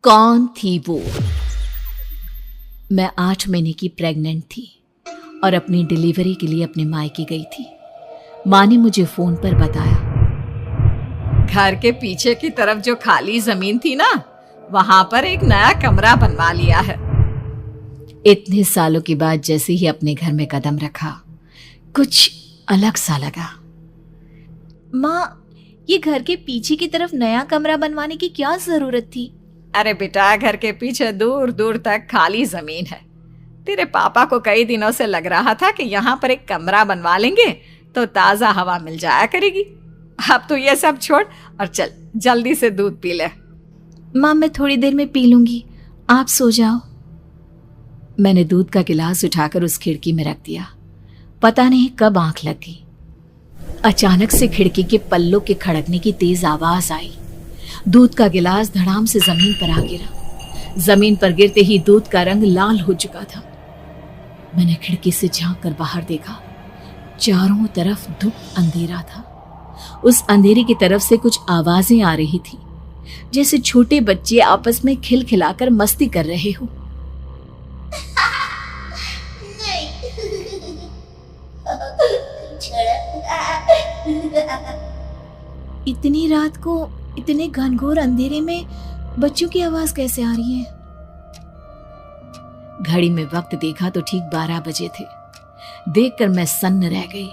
कौन थी वो? मैं 8 महीने की प्रेग्नेंट थी और अपनी डिलीवरी के लिए अपने मायके गई थी। माँ ने मुझे फोन पर बताया, घर के पीछे की तरफ जो खाली जमीन थी ना, वहां पर एक नया कमरा बनवा लिया है। इतने सालों के बाद जैसे ही अपने घर में कदम रखा, कुछ अलग सा लगा। माँ, ये घर के पीछे की तरफ नया कमरा बनवाने की क्या जरूरत थी? अरे बेटा, घर के पीछे दूर दूर तक खाली जमीन है। तेरे पापा को कई दिनों से लग रहा था कि यहाँ पर एक कमरा बनवा लेंगे तो ताजा हवा मिल जाया करेगी। अब तो ये सब छोड़ और चल जल्दी से दूध पी ले। माँ, मैं थोड़ी देर में पी लूंगी, आप सो जाओ। मैंने दूध का गिलास उठाकर उस खिड़की में रख दिया। पता नहीं कब आंख लग गई। अचानक से खिड़की के पल्लों के खड़कने की तेज आवाज आई। दूध का गिलास धड़ाम से जमीन पर आ गिरा। जमीन पर गिरते ही दूध का रंग लाल हो चुका था। मैंने खिड़की से झांक कर बाहर देखा। चारों तरफ धुप अंधेरा था। उस अंधेरे की तरफ से कुछ आवाजें आ रही थी, जैसे छोटे बच्चे आपस में खिलखिलाकर मस्ती कर रहे हो। इतनी रात को इतने घनघोर अंधेरे में बच्चों की आवाज कैसे आ रही है? घड़ी में वक्त देखा तो ठीक 12 बजे थे। देखकर मैं सन्न रह गई।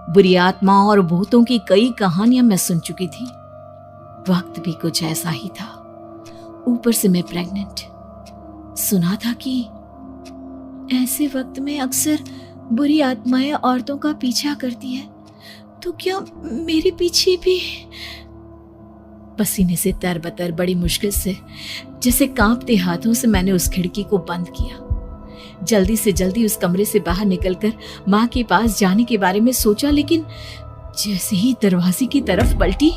बुरी आत्माओं और भूतों की कई कहानियां मैं सुन चुकी थी। वक्त भी कुछ ऐसा ही था। ऊपर से मैं प्रेग्नेंट। सुना था कि ऐसे वक्त में अक्सर बुरी आत्माएं औरतों का पीछा करती है, तो क्या मेरे पीछे भी? पसीने से तरबतर बड़ी मुश्किल से, जैसे कांपते हाथों से मैंने उस खिड़की को बंद किया। जल्दी से जल्दी उस कमरे से बाहर निकलकर माँ के पास जाने के बारे में सोचा, लेकिन जैसे ही दरवाजे की तरफ पलटी,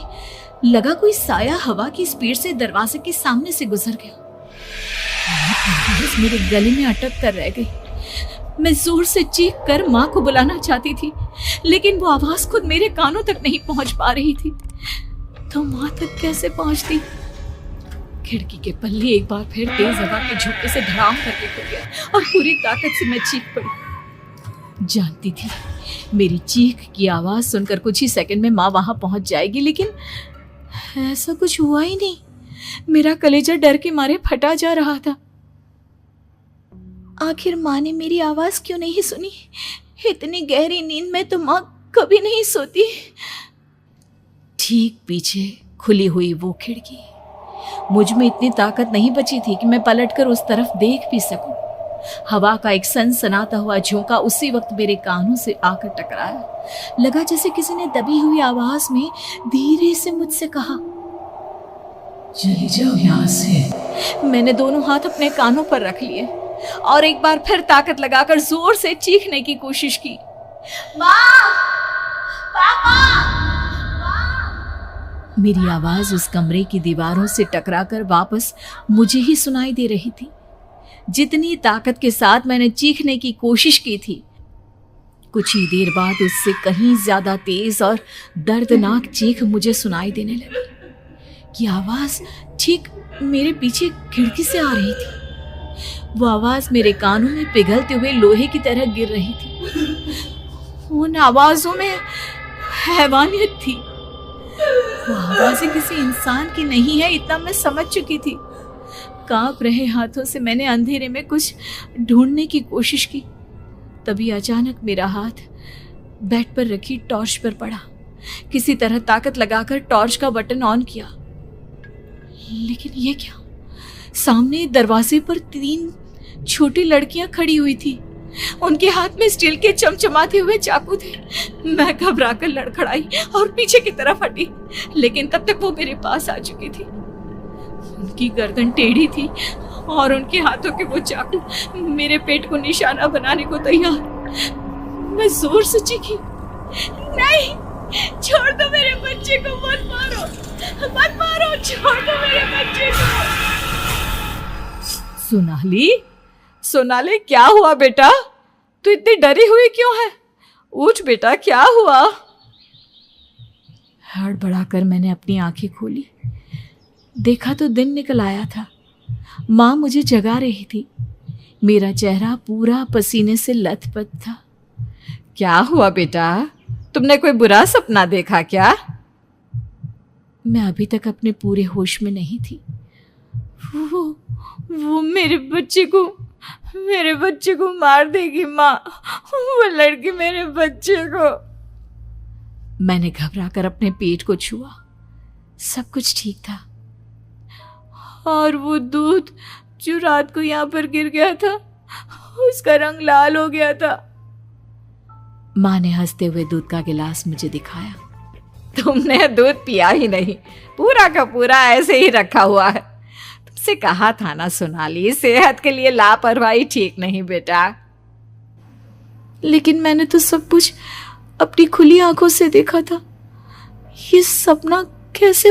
लगा कोई साया हवा की स्पीड से दरवाजे के सामने से गुजर गया। मेरे गले में अटक कर रह गई। मैं जोर से चीख कर माँ को बुलाना चाहती थी, लेकिन वो आवाज खुद मेरे कानों तक नहीं पहुंच पा रही थी। तो माँ तक कैसे पहुंचती? खिड़की के पल्ले एक बार फिर तेज हवा के झोंके से धड़ाम करके खुल गया और पूरी ताकत से मैं चीख पड़ी। जानती थी मेरी चीख की आवाज सुनकर कुछ ही सेकंड में माँ वहां पहुंच जाएगी, लेकिन ऐसा कुछ हुआ ही नहीं। मेरा कलेजा डर के मारे फटा जा रहा था। आखिर माँ ने मेरी आवाज क्यों नहीं सुनी? इतनी गहरी नींद में तो माँ कभी नहीं सोती। ठीक पीछे खुली हुई वो खिड़की। मुझ में इतनी ताकत नहीं बची थी कि मैं पलटकर उस तरफ देख भी सकूं। हवा का एक सनसनाता हुआ झोंका उसी वक्त मेरे कानों से आकर टकराया। लगा जैसे किसी ने दबी हुई आवाज में धीरे से मुझसे कहा, चली जाओ यहाँ से। मैंने दोनों हाथ अपने कानों पर रख लिए और एक बार फिर ताकत लगाकर जोर से चीखने की कोशिश की। माँ! पापा! मेरी आवाज उस कमरे की दीवारों से टकराकर वापस मुझे ही सुनाई दे रही थी। जितनी ताकत के साथ मैंने चीखने की कोशिश की थी, कुछ ही देर बाद उससे कहीं ज्यादा तेज और दर्दनाक चीख मुझे सुनाई देने लगी। कि आवाज ठीक मेरे पीछे खिड़की से आ रही थी। वो आवाज मेरे कानों में पिघलते हुए लोहे की तरह गिर रही थी। उन आवाजों में हैवानियत थी। वो आवाजें किसी इंसान की नहीं है, इतना मैं समझ चुकी थी। कांप रहे हाथों से मैंने अंधेरे में कुछ ढूंढने की कोशिश की। तभी अचानक मेरा हाथ बेड पर रखी टॉर्च पर पड़ा। किसी तरह ताकत लगाकर टॉर्च का बटन ऑन किया, लेकिन ये क्या? सामने दरवाजे पर 3 छोटी लड़कियां खड़ी हुई थी। उनके हाथ में स्टील के चमचमाते हुए चाकू थे। मैं घबराकर लड़खड़ाई और पीछे की तरफ हटी, लेकिन तब तक वो मेरे पास आ चुकी थी। उनकी गर्दन टेढ़ी थी और उनके हाथों के वो चाकू मेरे पेट को निशाना बनाने को तैयार। मैं जोर से चीखी, नहीं, छोड़ दो मेरे बच्चे को, मत मारो, मत मारो, छोड़ दो मेरे बच्चे को। सोनाली, क्या हुआ बेटा? तू इतनी डरी हुई क्यों है? उठ बेटा, क्या हुआ? हड़बड़ाकर मैंने अपनी आंखें खोली। देखा तो दिन निकल आया था। माँ मुझे जगा रही थी। मेरा चेहरा पूरा पसीने से लथपथ था। क्या हुआ बेटा, तुमने कोई बुरा सपना देखा क्या? मैं अभी तक अपने पूरे होश में नहीं थी। वो मेरे बच्चे को मार देगी माँ। वो लड़की मेरे बच्चे को। मैंने घबराकर अपने पेट को छुआ। सब कुछ ठीक था। और वो दूध जो रात को यहाँ पर गिर गया था, उसका रंग लाल हो गया था। माँ ने हंसते हुए दूध का गिलास मुझे दिखाया। तुमने दूध पिया ही नहीं, पूरा का पूरा ऐसे ही रखा हुआ है। तुमसे कहा था ना सोनाली, सेहत के लिए लापरवाही ठीक नहीं बेटा। लेकिन मैंने तो सब कुछ अपनी खुली आंखों से देखा था। ये सपना कैसे